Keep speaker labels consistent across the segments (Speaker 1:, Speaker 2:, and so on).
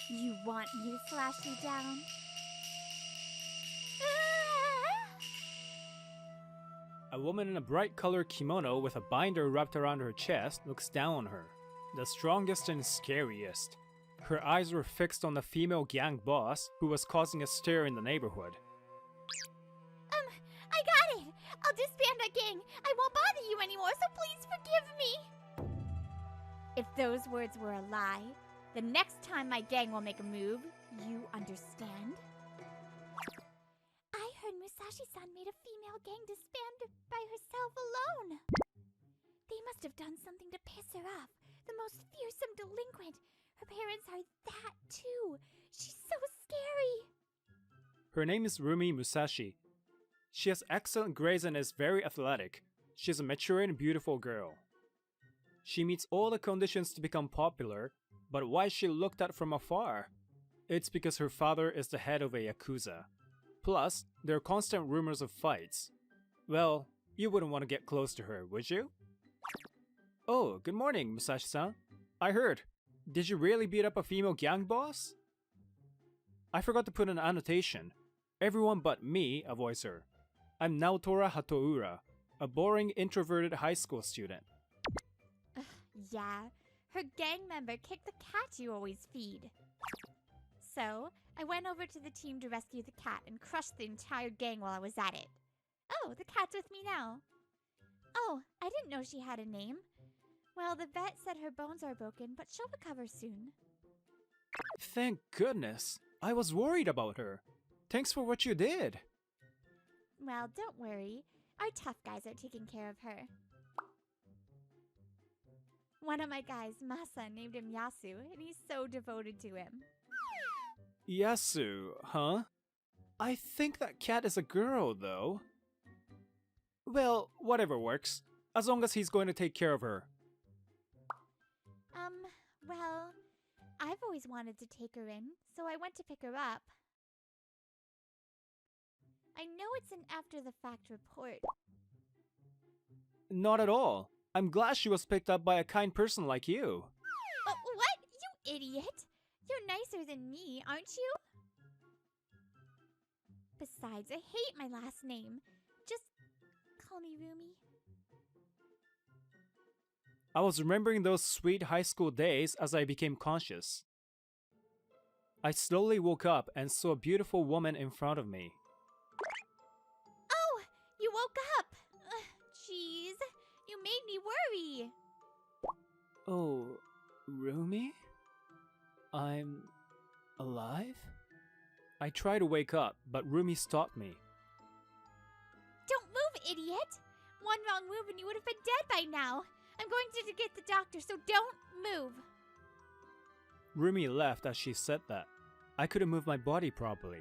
Speaker 1: You want me to slash you down?
Speaker 2: A woman in a bright-colored kimono with a binder wrapped around her chest looks down on her. The strongest and scariest. Her eyes were fixed on the female gang boss who was causing a stir in the neighborhood.
Speaker 1: I got it! I'll disband that gang! I won't bother you anymore, so please forgive me! If those words were a lie, the next time my gang will make a move, you understand? I heard Musashi-san made a female gang disband by herself alone. They must have done something to piss her off. The most fearsome delinquent. Her parents are that too. She's so scary.
Speaker 2: Her name is Rumi Musashi. She has excellent grades and is very athletic. She is a mature and beautiful girl. She meets all the conditions to become popular, but why is she looked at from afar? It's because her father is the head of a yakuza. Plus, there are constant rumors of fights. Well, you wouldn't want to get close to her, would you? Oh, good morning, Musashi-san. I heard. Did you really beat up a female gang boss? I forgot to put an annotation. Everyone but me avoids her. I'm Naotora Hatoura, a boring, introverted high school student.
Speaker 1: Yeah, her gang member kicked the cat you always feed. So, I went over to the team to rescue the cat and crushed the entire gang while I was at it. Oh, the cat's with me now. Oh, I didn't know she had a name. Well, the vet said her bones are broken, but she'll recover soon.
Speaker 2: Thank goodness. I was worried about her. Thanks for what you did.
Speaker 1: Well, don't worry. Our tough guys are taking care of her. One of my guys, Masa, named him Yasu, and he's so devoted to him.
Speaker 2: Yasu, huh? I think that cat is a girl, though. Well, whatever works, as long as he's going to take care of her.
Speaker 1: Well, I've always wanted to take her in, so I went to pick her up. I know it's an after-the-fact report.
Speaker 2: Not at all. I'm glad she was picked up by a kind person like you.
Speaker 1: What? You idiot! You're nicer than me, aren't you? Besides, I hate my last name. Just call me Rumi.
Speaker 2: I was remembering those sweet high school days as I became conscious. I slowly woke up and saw a beautiful woman in front of me.
Speaker 1: Oh, you woke up! Jeez, you made me worry.
Speaker 2: Oh, Rumi? I'm alive? I tried to wake up, but Rumi stopped me.
Speaker 1: Don't move, idiot! One wrong move and you would have been dead by now. I'm going to get the doctor, so don't move.
Speaker 2: Rumi left as she said that. I couldn't move my body properly.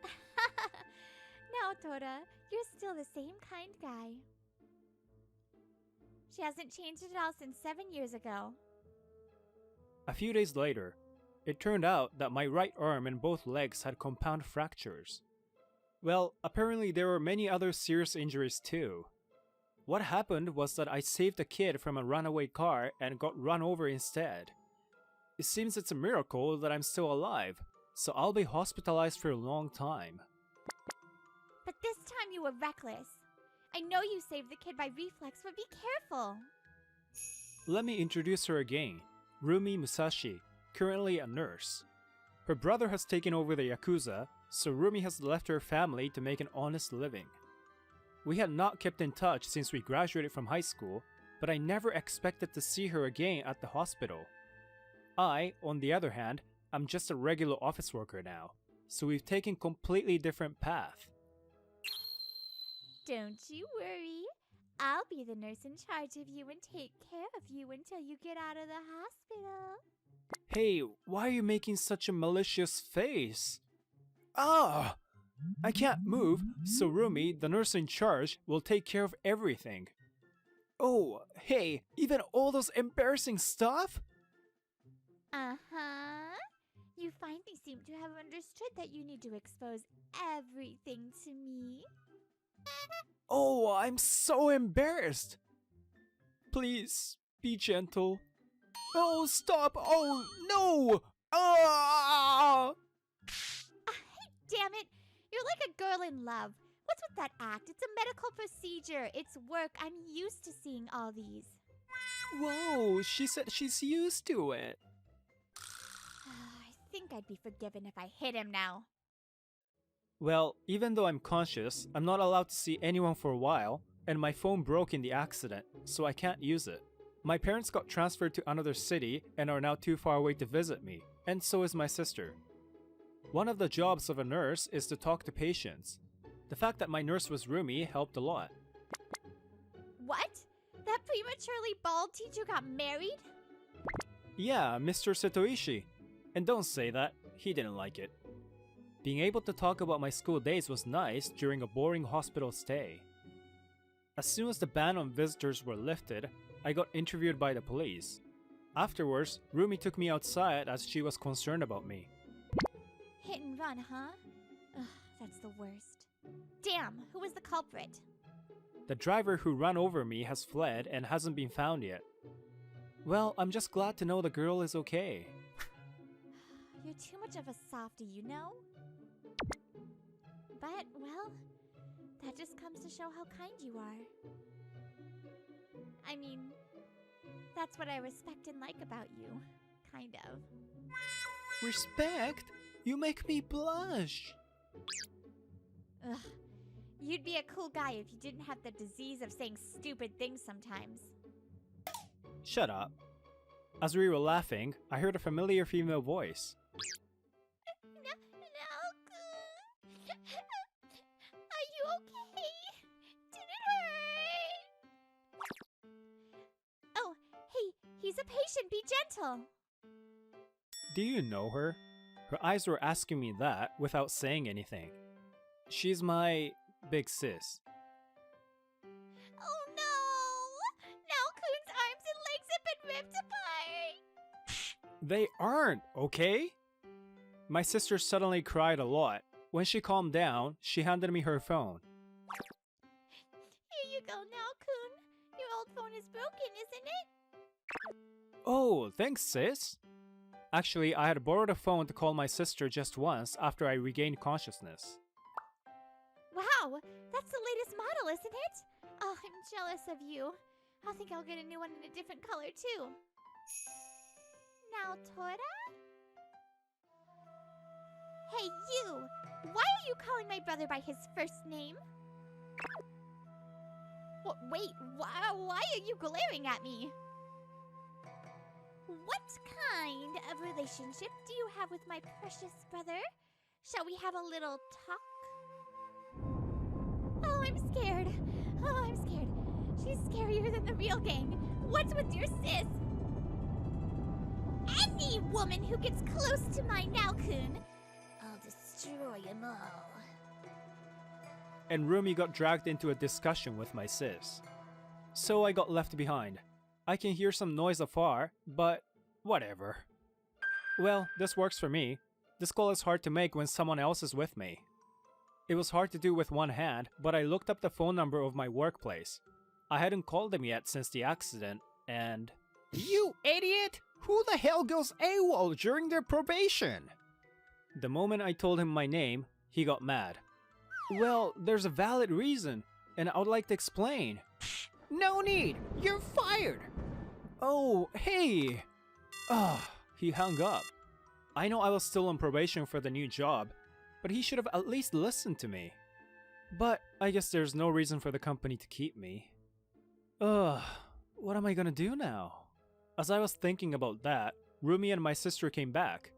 Speaker 1: Now, Tora, you're still the same kind guy. She hasn't changed at all since 7 years ago.
Speaker 2: A few days later, it turned out that my right arm and both legs had compound fractures. Well, apparently there were many other serious injuries too. What happened was that I saved a kid from a runaway car and got run over instead. It seems it's a miracle that I'm still alive, so I'll be hospitalized for a long time.
Speaker 1: But this time you were reckless. I know you saved the kid by reflex, but be careful.
Speaker 2: Let me introduce her again. Rumi Musashi, currently a nurse. Her brother has taken over the yakuza, so Rumi has left her family to make an honest living. We had not kept in touch since we graduated from high school, but I never expected to see her again at the hospital. I, on the other hand, am just a regular office worker now, so we've taken completely different path.
Speaker 1: Don't you worry. I'll be the nurse in charge of you and take care of you until you get out of the hospital.
Speaker 2: Hey, why are you making such a malicious face? Ah! I can't move, so Rumi, the nurse in charge, will take care of everything. Oh, hey, even all those embarrassing stuff?
Speaker 1: Uh-huh. You finally seem to have understood that you need to expose everything to me.
Speaker 2: Oh, I'm so embarrassed. Please, be gentle. Oh, stop! Oh, no! Oh!
Speaker 1: Damn it! You're like a girl in love. What's with that act? It's a medical procedure. It's work. I'm used to seeing all these.
Speaker 2: Whoa, she said she's used to it.
Speaker 1: I think I'd be forgiven if I hit him now.
Speaker 2: Well, even though I'm conscious, I'm not allowed to see anyone for a while, and my phone broke in the accident, so I can't use it. My parents got transferred to another city and are now too far away to visit me, and so is my sister. One of the jobs of a nurse is to talk to patients. The fact that my nurse was Rumi helped a lot.
Speaker 1: What? That prematurely bald teacher got married?
Speaker 2: Yeah, Mr. Setoishi. And don't say that, he didn't like it. Being able to talk about my school days was nice during a boring hospital stay. As soon as the ban on visitors were lifted, I got interviewed by the police. Afterwards, Rumi took me outside as she was concerned about me.
Speaker 1: Hit and run, huh? Ugh, that's the worst. Damn, who was the culprit?
Speaker 2: The driver who ran over me has fled and hasn't been found yet. Well, I'm just glad to know the girl is okay.
Speaker 1: You're too much of a softie, you know? But, well, that just comes to show how kind you are. I mean, that's what I respect and like about you. Kind of.
Speaker 2: Respect? You make me blush.
Speaker 1: Ugh. You'd be a cool guy if you didn't have the disease of saying stupid things sometimes.
Speaker 2: Shut up. As we were laughing, I heard a familiar female voice.
Speaker 1: Are you okay? Did it hurt? Oh, hey, he's a patient. Be gentle.
Speaker 2: Do you know her? Her eyes were asking me that without saying anything. She's my big sis.
Speaker 1: Oh no! Now Kun's arms and legs have been ripped apart!
Speaker 2: They aren't, okay? My sister suddenly cried a lot. When she calmed down, she handed me her phone.
Speaker 1: Here you go now, Kun. Your old phone is broken, isn't it?
Speaker 2: Oh, thanks, sis. Actually, I had borrowed a phone to call my sister just once after I regained consciousness.
Speaker 1: Wow, that's the latest model, isn't it? Oh, I'm jealous of you. I think I'll get a new one in a different color, too. Now, Tora? Hey, you! Why are you calling my brother by his first name? Wait, why are you glaring at me? What kind of relationship do you have with my precious brother? Shall we have a little talk? Oh, I'm scared. Oh, I'm scared. She's scarier than the real gang. What's with your sis? Any woman who gets close to my Naokun, I'll destroy them all.
Speaker 2: And Rumi got dragged into a discussion with my sis. So I got left behind. I can hear some noise afar, but whatever. Well, this works for me. This call is hard to make when someone else is with me. It was hard to do with one hand, but I looked up the phone number of my workplace. I hadn't called them yet since the accident, and... You idiot! Who the hell goes AWOL during their probation? The moment I told him my name, he got mad. Well, there's a valid reason, and I would like to explain. No need! You're fired! Oh, hey! He hung up. I know I was still on probation for the new job, but he should have at least listened to me. But I guess there's no reason for the company to keep me. What am I gonna do now? As I was thinking about that, Rumi and my sister came back.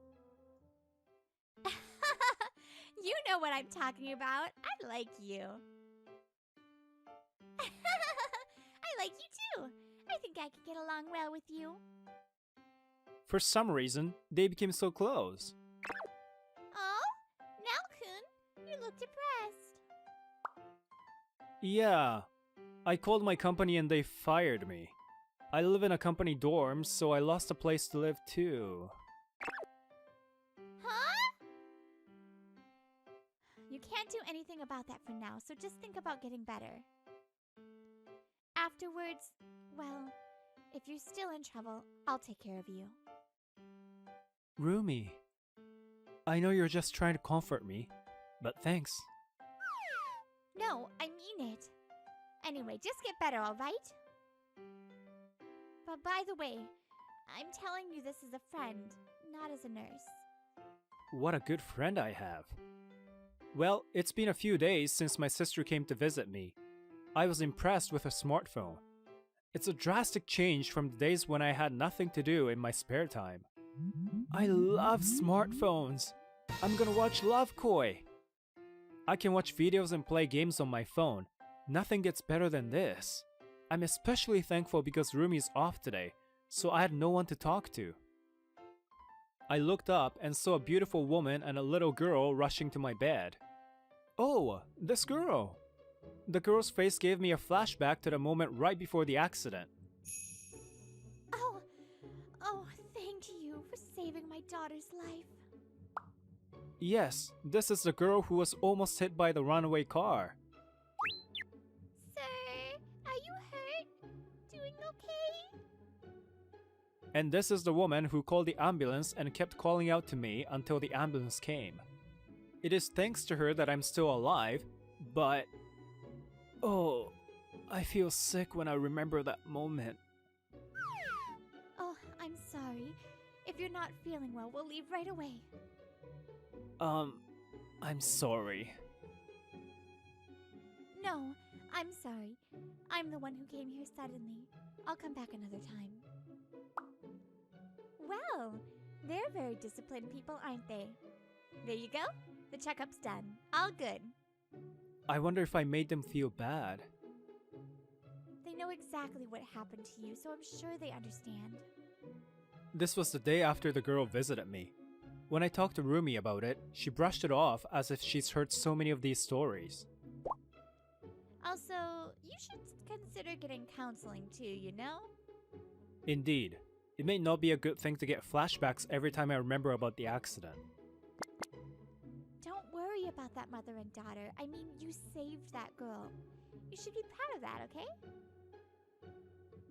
Speaker 1: You know what I'm talking about. I like you. I like you too. I think I could get along well with you.
Speaker 2: For some reason, they became so close.
Speaker 1: Oh? Naokun, you look depressed.
Speaker 2: Yeah, I called my company and they fired me. I live in a company dorm, so I lost a place to live too.
Speaker 1: Huh? You can't do anything about that for now, so just think about getting better. Afterwards, well, if you're still in trouble, I'll take care of you.
Speaker 2: Rumi, I know you're just trying to comfort me, but thanks.
Speaker 1: No, I mean it. Anyway, just get better, alright? But by the way, I'm telling you this as a friend, not as a nurse.
Speaker 2: What a good friend I have. Well, it's been a few days since my sister came to visit me. I was impressed with her smartphone. It's a drastic change from the days when I had nothing to do in my spare time. I love smartphones. I'm gonna watch Love Koi. I can watch videos and play games on my phone. Nothing gets better than this. I'm especially thankful because Rumi's off today, so I had no one to talk to. I looked up and saw a beautiful woman and a little girl rushing to my bed. Oh, this girl! The girl's face gave me a flashback to the moment right before the accident.
Speaker 1: Oh, thank you for saving my daughter's life.
Speaker 2: Yes, this is the girl who was almost hit by the runaway car.
Speaker 1: Sir, are you hurt? Doing okay?
Speaker 2: And this is the woman who called the ambulance and kept calling out to me until the ambulance came. It is thanks to her that I'm still alive, but... Oh, I feel sick when I remember that moment.
Speaker 1: Oh, I'm sorry. If you're not feeling well, we'll leave right away.
Speaker 2: I'm sorry.
Speaker 1: No, I'm sorry. I'm the one who came here suddenly. I'll come back another time. Well, they're very disciplined people, aren't they? There you go. The checkup's done. All good.
Speaker 2: I wonder if I made them feel bad.
Speaker 1: They know exactly what happened to you, so I'm sure they understand.
Speaker 2: This was the day after the girl visited me. When I talked to Rumi about it, she brushed it off as if she's heard so many of these stories.
Speaker 1: Also, you should consider getting counseling too, you know?
Speaker 2: Indeed. It may not be a good thing to get flashbacks every time I remember about the accident.
Speaker 1: Don't worry about that mother and daughter. I mean, you saved that girl. You should be proud of that, okay?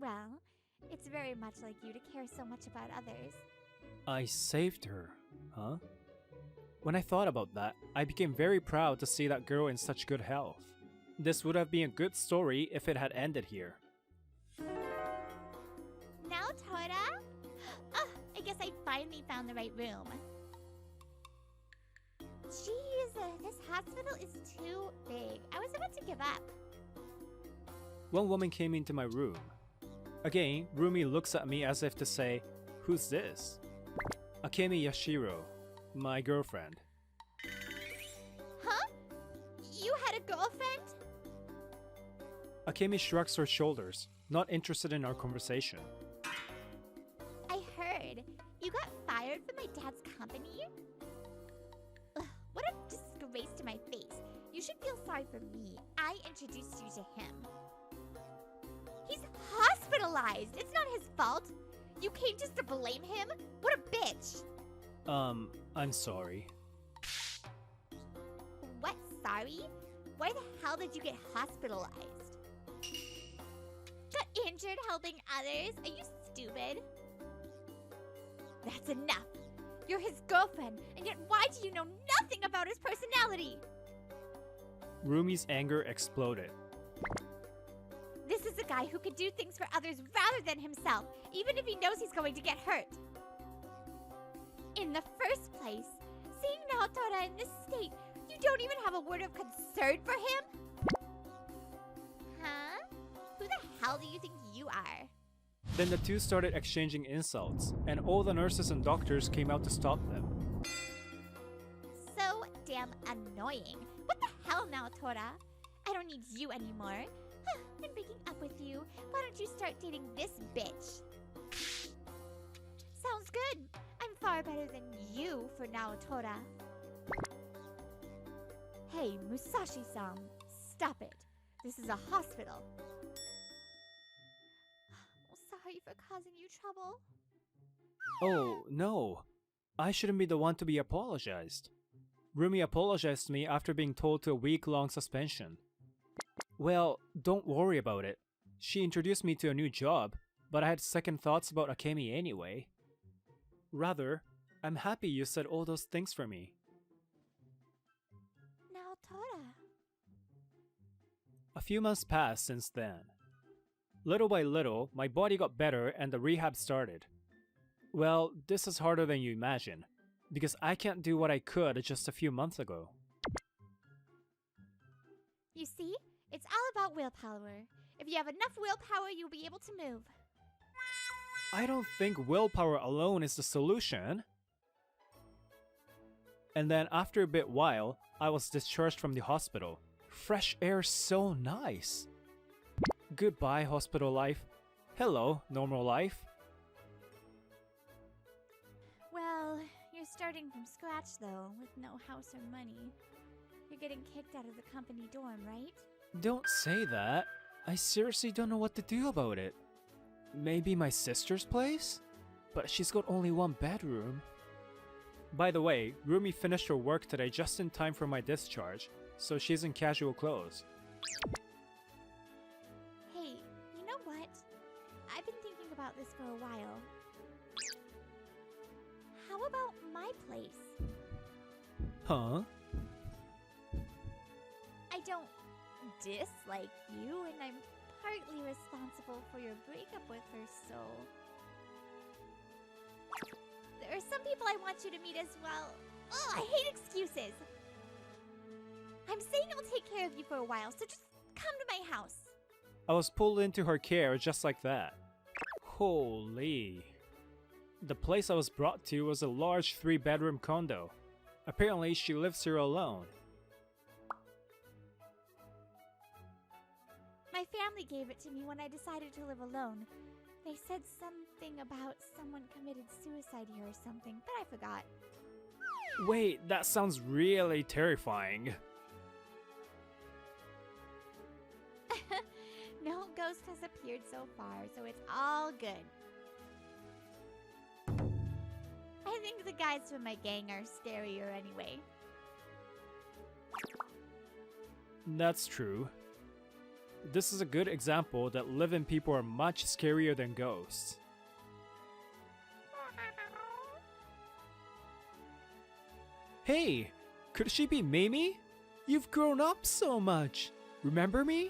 Speaker 1: Well, it's very much like you to care so much about others.
Speaker 2: I saved her, huh? When I thought about that, I became very proud to see that girl in such good health. This would have been a good story if it had ended here.
Speaker 1: Now, Tora? Oh, I guess I finally found the right room. Jeez, this hospital is too big. I was about to give up.
Speaker 2: One woman came into my room. Again, Rumi looks at me as if to say, "Who's this?" Akemi Yashiro, my girlfriend.
Speaker 1: Huh? You had a girlfriend?
Speaker 2: Akemi shrugs her shoulders, not interested in our conversation.
Speaker 1: I heard. You got fired from my dad's company? Ugh, what a disgrace to my face. You should feel sorry for me. I introduced you to him. He's hospitalized. It's not his fault. You came just to blame him? What a bitch.
Speaker 2: I'm sorry.
Speaker 1: What, sorry? Why the hell did you get hospitalized? Got injured helping others? Are you stupid? That's enough. You're his girlfriend, and yet why do you know nothing about his personality?
Speaker 2: Rumi's anger exploded.
Speaker 1: This is a guy who could do things for others rather than himself, even if he knows he's going to get hurt. In the first place, seeing Naotora in this state, you don't even have a word of concern for him? Huh? Who the hell do you think you are?
Speaker 2: Then the two started exchanging insults, and all the nurses and doctors came out to stop them.
Speaker 1: So damn annoying. What the hell, Naotora? I don't need you anymore. I'm breaking up with you. Why don't you start dating this bitch? Sounds good. I'm far better than you for Naotora. Hey, Musashi-san, stop it. This is a hospital. Sorry for causing you trouble.
Speaker 2: Oh, no. I shouldn't be the one to be apologized. Rumi apologized to me after being told to a week-long suspension. Well, don't worry about it. She introduced me to a new job, but I had second thoughts about Akemi anyway. Rather, I'm happy you said all those things for me.
Speaker 1: Now, Tora.
Speaker 2: A few months passed since then. Little by little, my body got better and the rehab started. Well, this is harder than you imagine, because I can't do what I could just a few months ago.
Speaker 1: You see, it's all about willpower. If you have enough willpower, you'll be able to move.
Speaker 2: I don't think willpower alone is the solution. And then after a bit while, I was discharged from the hospital. Fresh air so nice. Goodbye, hospital life. Hello, normal life.
Speaker 1: Well, you're starting from scratch though, with no house or money. You're getting kicked out of the company dorm, right?
Speaker 2: Don't say that. I seriously don't know what to do about it. Maybe my sister's place? But she's got only one bedroom. By the way, Rumi finished her work today just in time for my discharge, so she's in casual clothes.
Speaker 1: Hey, you know what? I've been thinking about this for a while. How about my place?
Speaker 2: Huh?
Speaker 1: I don't dislike you, and I'm partly responsible for your breakup with her, so... There are some people I want you to meet as well. Oh, I hate excuses! I'm saying I'll take care of you for a while, so just come to my house.
Speaker 2: I was pulled into her care just like that. Holy. The place I was brought to was a large 3-bedroom condo. Apparently, she lives here alone.
Speaker 1: My family gave it to me when I decided to live alone. They said something about someone committed suicide here or something, but I forgot.
Speaker 2: Wait, that sounds really terrifying.
Speaker 1: No ghost has appeared so far, so it's all good. I think the guys from my gang are scarier anyway.
Speaker 2: That's true. This is a good example that live-in people are much scarier than ghosts. Hey! Could she be Mimi? You've grown up so much! Remember me?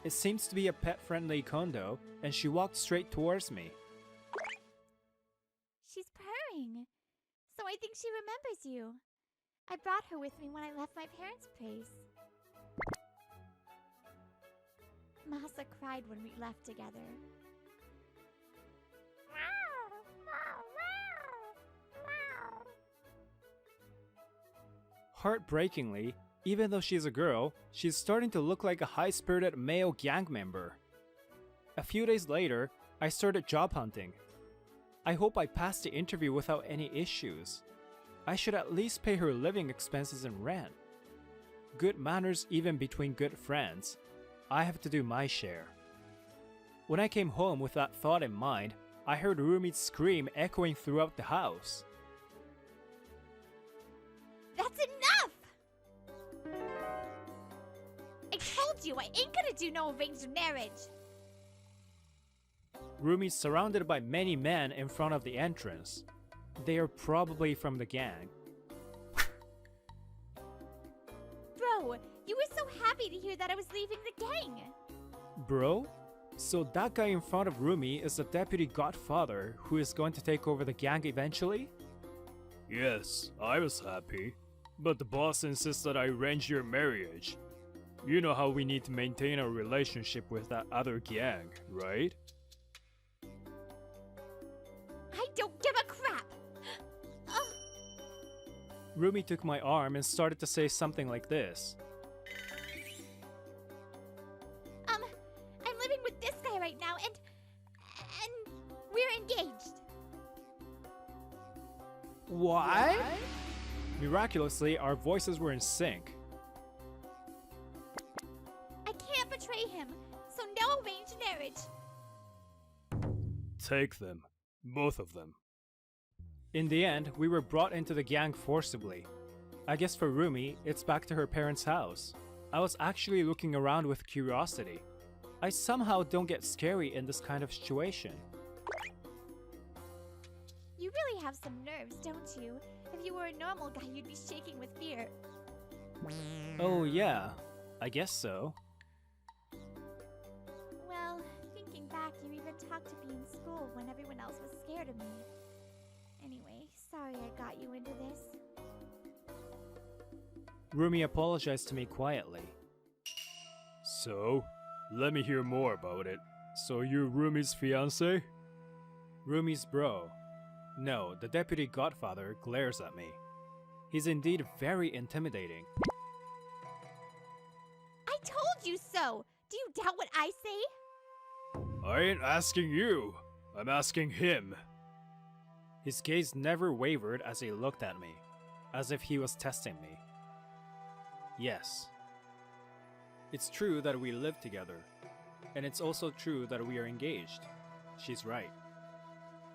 Speaker 2: It seems to be a pet-friendly condo, and she walked straight towards me.
Speaker 1: She's purring, so I think she remembers you. I brought her with me when I left my parents' place. Masa cried when we left together.
Speaker 2: Heartbreakingly, even though she's a girl, she's starting to look like a high-spirited male gang member. A few days later, I started job hunting. I hope I passed the interview without any issues. I should at least pay her living expenses and rent. Good manners even between good friends. I have to do my share. When I came home with that thought in mind, I heard Rumi's scream echoing throughout the house.
Speaker 1: That's enough! I told you I ain't gonna do no arranged marriage.
Speaker 2: Rumi's surrounded by many men in front of the entrance. They are probably from the gang.
Speaker 1: Bro, you were so happy to hear that I was leaving the gang.
Speaker 2: Bro? So that guy in front of Rumi is the deputy godfather who is going to take over the gang eventually? Yes, I was happy. But the boss insists that I arrange your marriage. You know how we need to maintain our relationship with that other gang, right?
Speaker 1: I don't give a crap. Ugh.
Speaker 2: Rumi took my arm and started to say something like this.
Speaker 1: I'm living with this guy right now, and we're engaged.
Speaker 2: What? Miraculously, our voices were in sync.
Speaker 1: I can't betray him, so no arranged marriage.
Speaker 2: Take them. Both of them. In the end, we were brought into the gang forcibly. I guess for Rumi, it's back to her parents' house. I was actually looking around with curiosity. I somehow don't get scary in this kind of situation.
Speaker 1: You really have some nerves, don't you? If you were a normal guy, you'd be shaking with fear.
Speaker 2: Oh yeah, I guess so.
Speaker 1: Well, thinking back, you even talked to me in school when everyone else was scared of me. Anyway, sorry I got you into this.
Speaker 2: Rumi apologized to me quietly.
Speaker 3: So, let me hear more about it. So you're Rumi's fiancé?
Speaker 2: Rumi's bro. No, the deputy godfather glares at me. He's indeed very intimidating.
Speaker 1: I told you so! Do you doubt what I say?
Speaker 3: I ain't asking you. I'm asking him.
Speaker 2: His gaze never wavered as he looked at me, as if he was testing me. Yes. It's true that we live together, and it's also true that we are engaged. She's right.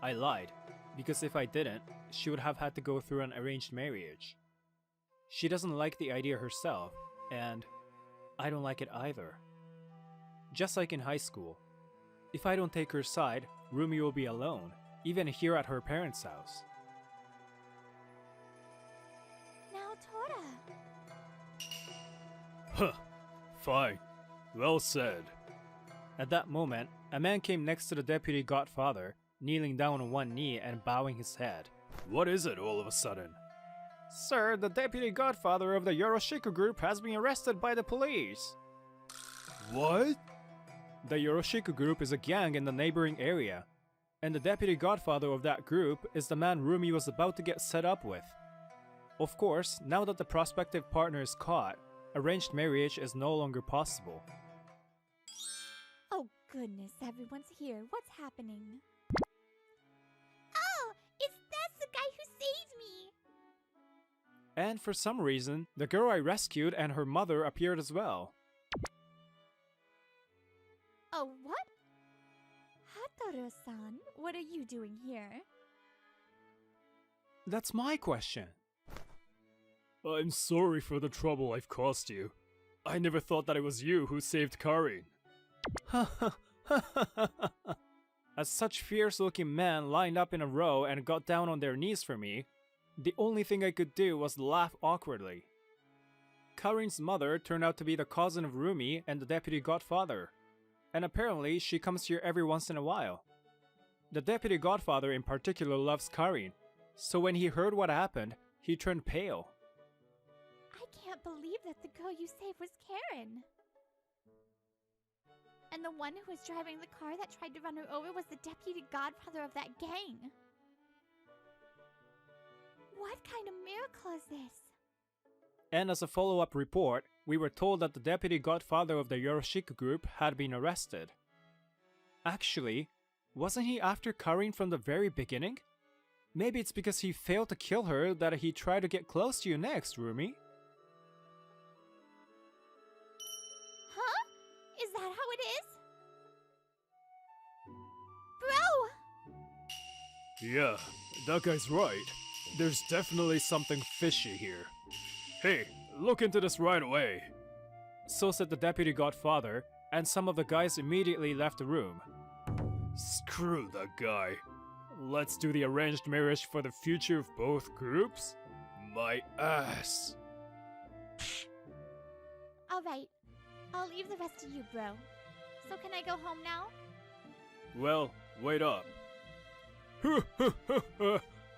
Speaker 2: I lied, because if I didn't, she would have had to go through an arranged marriage. She doesn't like the idea herself, and I don't like it either. Just like in high school, if I don't take her side, Rumi will be alone, even here at her parents' house.
Speaker 1: Now, Tora.
Speaker 3: Huh. Fine. Well said.
Speaker 2: At that moment, a man came next to the deputy godfather, kneeling down on one knee and bowing his head.
Speaker 3: What is it all of a sudden?
Speaker 2: Sir, the deputy godfather of the Yoroshiku group has been arrested by the police.
Speaker 3: What?
Speaker 2: The Yoroshiku group is a gang in the neighboring area, and the deputy godfather of that group is the man Rumi was about to get set up with. Of course, now that the prospective partner is caught, arranged marriage is no longer possible.
Speaker 1: Oh goodness, everyone's here. What's happening? Oh, that's the guy who saved me!
Speaker 2: And for some reason, the girl I rescued and her mother appeared as well.
Speaker 1: Oh, what? Hataru-san, what are you doing here?
Speaker 2: That's my question.
Speaker 3: I'm sorry for the trouble I've caused you. I never thought that it was you who saved Karin.
Speaker 2: As such fierce-looking men lined up in a row and got down on their knees for me, the only thing I could do was laugh awkwardly. Karin's mother turned out to be the cousin of Rumi and the deputy godfather, and apparently she comes here every once in a while. The deputy godfather in particular loves Karin, so when he heard what happened, he turned pale.
Speaker 1: I can't believe that the girl you saved was Karen. And the one who was driving the car that tried to run her over was the deputy godfather of that gang. What kind of miracle is this?
Speaker 2: And as a follow-up report, we were told that the deputy godfather of the Yoroshiku group had been arrested. Actually, wasn't he after Karin from the very beginning? Maybe it's because he failed to kill her that he tried to get close to you next, Rumi.
Speaker 1: Huh? Is that how it is? Bro!
Speaker 3: Yeah, that guy's right. There's definitely something fishy here. Hey, look into this right away.
Speaker 2: So said the deputy godfather, and some of the guys immediately left the room.
Speaker 3: Screw that guy. Let's do the arranged marriage for the future of both groups? My ass.
Speaker 1: Alright, I'll leave the rest to you, bro. So can I go home now?
Speaker 3: Well, wait up.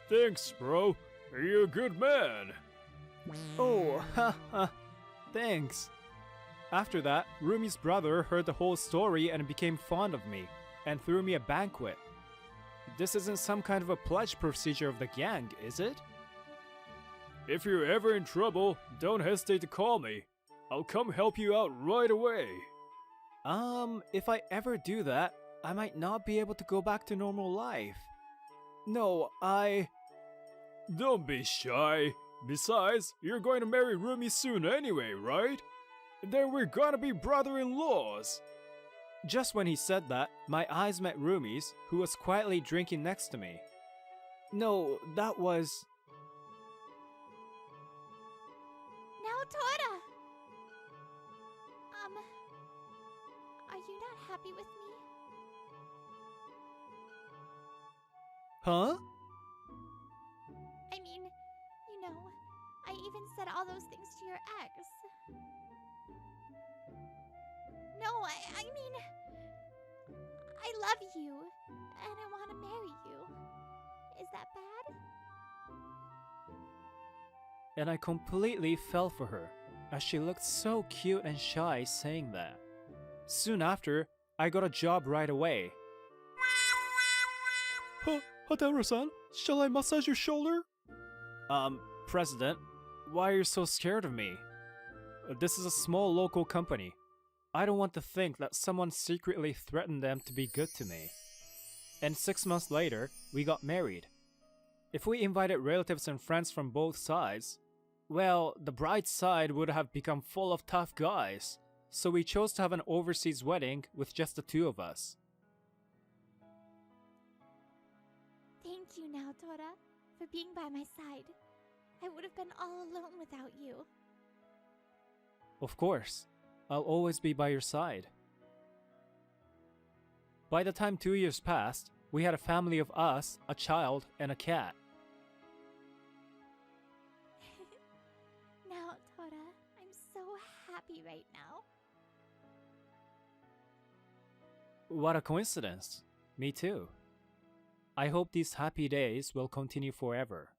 Speaker 3: Thanks, bro. You're a good man.
Speaker 2: Oh, haha, thanks. After that, Rumi's brother heard the whole story and became fond of me, and threw me a banquet. This isn't some kind of a pledge procedure of the gang, is it?
Speaker 3: If you're ever in trouble, don't hesitate to call me. I'll come help you out right away.
Speaker 2: If I ever do that, I might not be able to go back to normal life. No,
Speaker 3: Don't be shy. Besides, you're going to marry Rumi soon anyway, right? Then we're gonna be brother-in-laws.
Speaker 2: Just when he said that, my eyes met Rumi's, who was quietly drinking next to me. No, that was...
Speaker 1: Now, Tora! Are you not happy with me?
Speaker 2: Huh?
Speaker 1: I mean, I even said all those things to your ex. No, I mean, I love you, and I want to marry you. Is that bad?
Speaker 2: And I completely fell for her, as she looked so cute and shy saying that. Soon after, I got a job right away.
Speaker 3: Hataro-san, shall I massage your shoulder?
Speaker 2: President, why are you so scared of me? This is a small local company. I don't want to think that someone secretly threatened them to be good to me. And 6 months later, we got married. If we invited relatives and friends from both sides, well, the bride's side would have become full of tough guys, so we chose to have an overseas wedding with just the two of us.
Speaker 1: Thank you now, Tora, for being by my side. I would have been all alone without you.
Speaker 2: Of course, I'll always be by your side. By the time 2 years passed, we had a family of us, a child, and a cat.
Speaker 1: Now, Tora, I'm so happy right now.
Speaker 2: What a coincidence. Me too. I hope these happy days will continue forever.